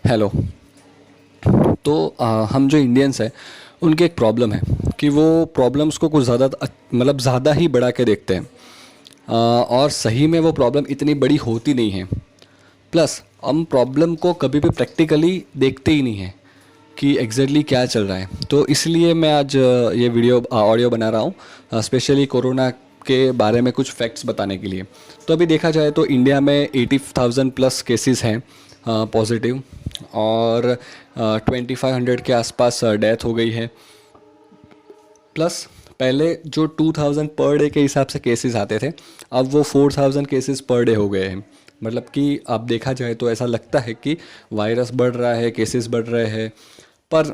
Hello. तो हम जो इंडियंस हैं उनकी एक प्रॉब्लम है कि वो प्रॉब्लम्स को कुछ ज़्यादा मतलब ज़्यादा ही बढ़ा के देखते हैं। और सही में वो प्रॉब्लम इतनी बड़ी होती नहीं है। प्लस हम प्रॉब्लम को कभी भी प्रैक्टिकली देखते ही नहीं हैं कि एग्जैक्टली क्या चल रहा है। तो इसलिए मैं आज ये वीडियो ऑडियो बना रहा हूँ स्पेशली कोरोना के बारे में कुछ फैक्ट्स बताने के लिए। तो अभी देखा जाए तो इंडिया में 80,000 प्लस केसेस हैं पॉजिटिव, और 2500 के आसपास डेथ हो गई है। प्लस पहले जो 2000 पर डे के हिसाब से केसेस आते थे, अब वो 4000 केसेस पर डे हो गए हैं। मतलब कि अब देखा जाए तो ऐसा लगता है कि वायरस बढ़ रहा है, केसेस बढ़ रहे हैं। पर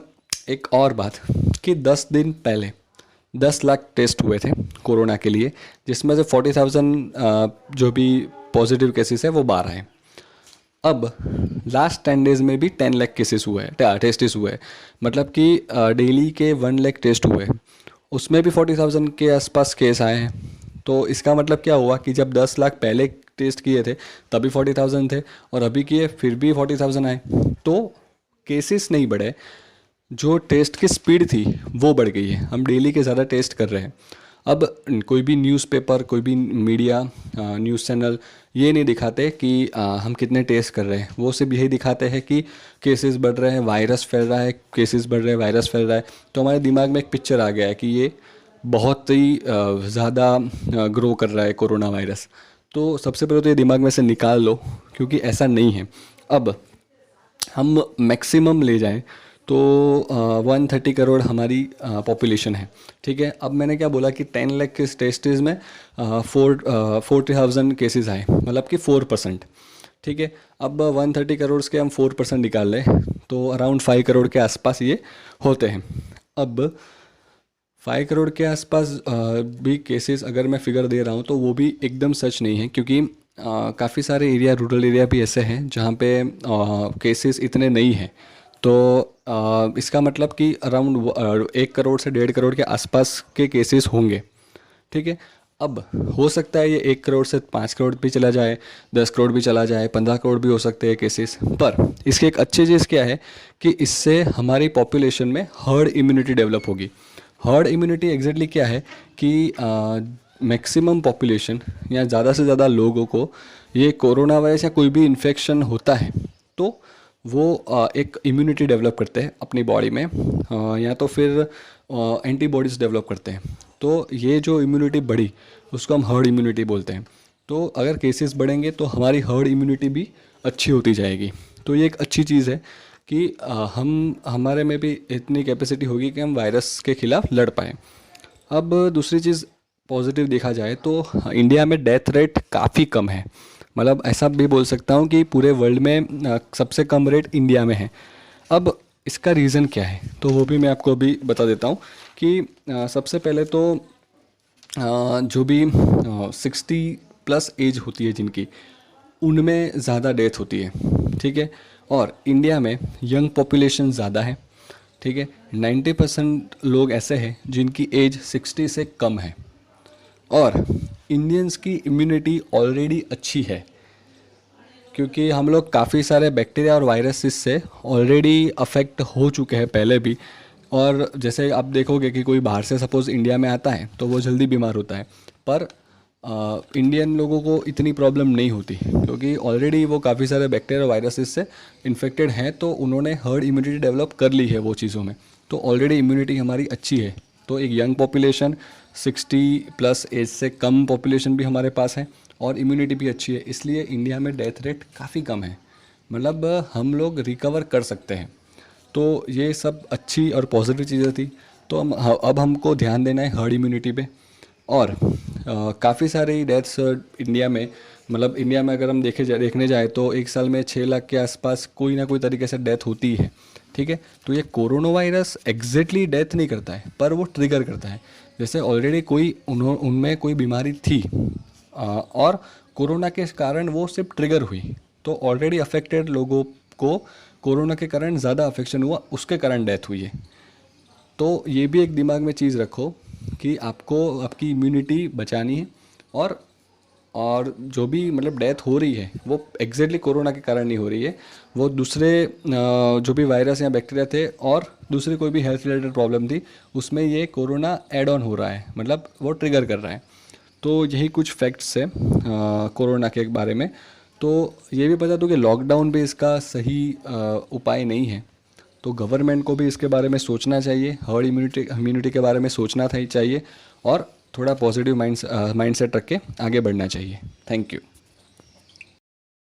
एक और बात कि 10 दिन पहले 10 लाख टेस्ट हुए थे कोरोना के लिए, जिसमें से 40,000 जो भी पॉजिटिव केसेस है वो बाहर आए। अब लास्ट 10 डेज में भी 10 लाख केसेस हुए हैं, टेस्टिस हुए हैं। मतलब कि डेली के 1 लाख टेस्ट हुए हैं, उसमें भी 40,000 के आसपास केस आए हैं। तो इसका मतलब क्या हुआ कि जब 10 लाख पहले टेस्ट किए थे तभी 40,000 थे, और अभी किए फिर भी 40,000 आए। तो केसेस नहीं बढ़े, जो टेस्ट की स्पीड थी वो बढ़ गई है। हम डेली के ज़्यादा टेस्ट कर रहे हैं। अब कोई भी न्यूज़पेपर, कोई भी मीडिया, न्यूज़ चैनल ये नहीं दिखाते कि हम कितने टेस्ट कर रहे हैं। वो सिर्फ यही दिखाते हैं कि केसेस बढ़ रहे हैं, वायरस फैल रहा है, केसेस बढ़ रहे हैं, वायरस फैल रहा है। तो हमारे दिमाग में एक पिक्चर आ गया है कि ये बहुत ही ज़्यादा ग्रो कर रहा है कोरोना वायरस। तो सबसे पहले तो ये दिमाग में से निकाल लो, क्योंकि ऐसा नहीं है। अब हम मैक्सिमम ले जाएं तो 130 करोड़ हमारी पॉपुलेशन है। ठीक है, अब मैंने क्या बोला कि 10 लाख के टेस्टिस में 40,000 केसेस आए, मतलब कि 4%। ठीक है, अब 130 करोड़ के हम 4% निकाल लें तो अराउंड 5 करोड़ के आसपास ये होते हैं। अब 5 करोड़ के आसपास भी केसेस अगर मैं फिगर दे रहा हूँ तो वो भी एकदम सच नहीं है, क्योंकि काफ़ी सारे एरिया, रूरल एरिया भी ऐसे हैं जहाँ पे केसेस इतने नहीं हैं। तो इसका मतलब कि अराउंड 1 करोड़ से 1.5 करोड़ के आसपास के केसेस होंगे। ठीक है, अब हो सकता है ये 1 करोड़ से 5 करोड़ भी चला जाए, 10 करोड़ भी चला जाए, 15 करोड़ भी हो सकते हैं केसेस। पर इसकी एक अच्छी चीज़ क्या है कि इससे हमारी पॉपुलेशन में हर्ड इम्यूनिटी डेवलप होगी। हर्ड इम्यूनिटी एग्जैक्टली क्या है कि मैक्सिमम पॉपुलेशन या ज़्यादा से ज़्यादा लोगों को ये कोरोना वायरस या कोई भी इन्फेक्शन होता है तो वो एक इम्यूनिटी डेवलप करते हैं अपनी बॉडी में, या तो फिर एंटीबॉडीज़ डेवलप करते हैं। तो ये जो इम्यूनिटी बढ़ी उसको हम हर्ड इम्यूनिटी बोलते हैं। तो अगर केसेस बढ़ेंगे तो हमारी हर्ड इम्यूनिटी भी अच्छी होती जाएगी। तो ये एक अच्छी चीज़ है कि हम हमारे में भी इतनी कैपेसिटी होगी कि हम वायरस के खिलाफ लड़ पाएँ। अब दूसरी चीज़ पॉजिटिव देखा जाए तो इंडिया में डेथ रेट काफ़ी कम है। मतलब ऐसा भी बोल सकता हूँ कि पूरे वर्ल्ड में सबसे कम रेट इंडिया में है। अब इसका रीज़न क्या है तो वो भी मैं आपको अभी बता देता हूँ कि सबसे पहले तो जो भी 60 प्लस एज होती है जिनकी, उनमें ज़्यादा डेथ होती है। ठीक है, और इंडिया में यंग पॉपुलेशन ज़्यादा है। ठीक है, 90% लोग ऐसे हैं जिनकी एज 60 से कम है, और इंडियंस की इम्यूनिटी ऑलरेडी अच्छी है, क्योंकि हम लोग काफ़ी सारे बैक्टीरिया और वायरसेस से ऑलरेडी अफेक्ट हो चुके हैं पहले भी। और जैसे आप देखोगे कि कोई बाहर से सपोज़ इंडिया में आता है तो वो जल्दी बीमार होता है, पर इंडियन लोगों को इतनी प्रॉब्लम नहीं होती, क्योंकि ऑलरेडी वो काफ़ी सारे बैक्टीरिया और वायरसेस से इन्फेक्टेड हैं। तो उन्होंने हर्ड इम्यूनिटी डेवलप कर ली है वो चीज़ों में। तो ऑलरेडी इम्यूनिटी हमारी अच्छी है। तो एक यंग पॉपुलेशन, 60 प्लस एज से कम पॉपुलेशन भी हमारे पास है, और इम्यूनिटी भी अच्छी है। इसलिए इंडिया में डेथ रेट काफ़ी कम है। मतलब हम लोग रिकवर कर सकते हैं। तो ये सब अच्छी और पॉजिटिव चीज़ें थी। तो अब हमको ध्यान देना है हर्ड इम्यूनिटी पे। और काफ़ी सारी डेथ्स इंडिया में, मतलब इंडिया में अगर हम देखने जाए तो एक साल में 6 लाख के आसपास कोई ना कोई तरीके से डेथ होती है। ठीक है, तो ये कोरोना वायरस एग्जैक्टली डेथ नहीं करता है, पर वो ट्रिगर करता है। जैसे ऑलरेडी कोई उनमें कोई बीमारी थी, और कोरोना के कारण वो सिर्फ ट्रिगर हुई, तो ऑलरेडी अफेक्टेड लोगों को कोरोना के कारण ज़्यादा अफेक्शन हुआ, उसके कारण डेथ हुई है। तो ये भी एक दिमाग में चीज़ रखो कि आपको आपकी इम्यूनिटी बचानी है, और और जो भी मतलब डेथ हो रही है वो एग्जैक्टली कोरोना के कारण नहीं हो रही है, वो दूसरे जो भी वायरस या बैक्टीरिया थे और दूसरी कोई भी हेल्थ रिलेटेड प्रॉब्लम थी उसमें ये कोरोना ऐड ऑन हो रहा है, मतलब वो ट्रिगर कर रहा है। तो यही कुछ फैक्ट्स है कोरोना के बारे में। तो ये भी बता दूं कि लॉकडाउन भी इसका सही उपाय नहीं है। तो गवर्नमेंट को भी इसके बारे में सोचना चाहिए, हर्ड इम्यूनिटी के बारे में सोचना चाहिए और थोड़ा पॉजिटिव माइंडसेट रख के आगे बढ़ना चाहिए। Thank you.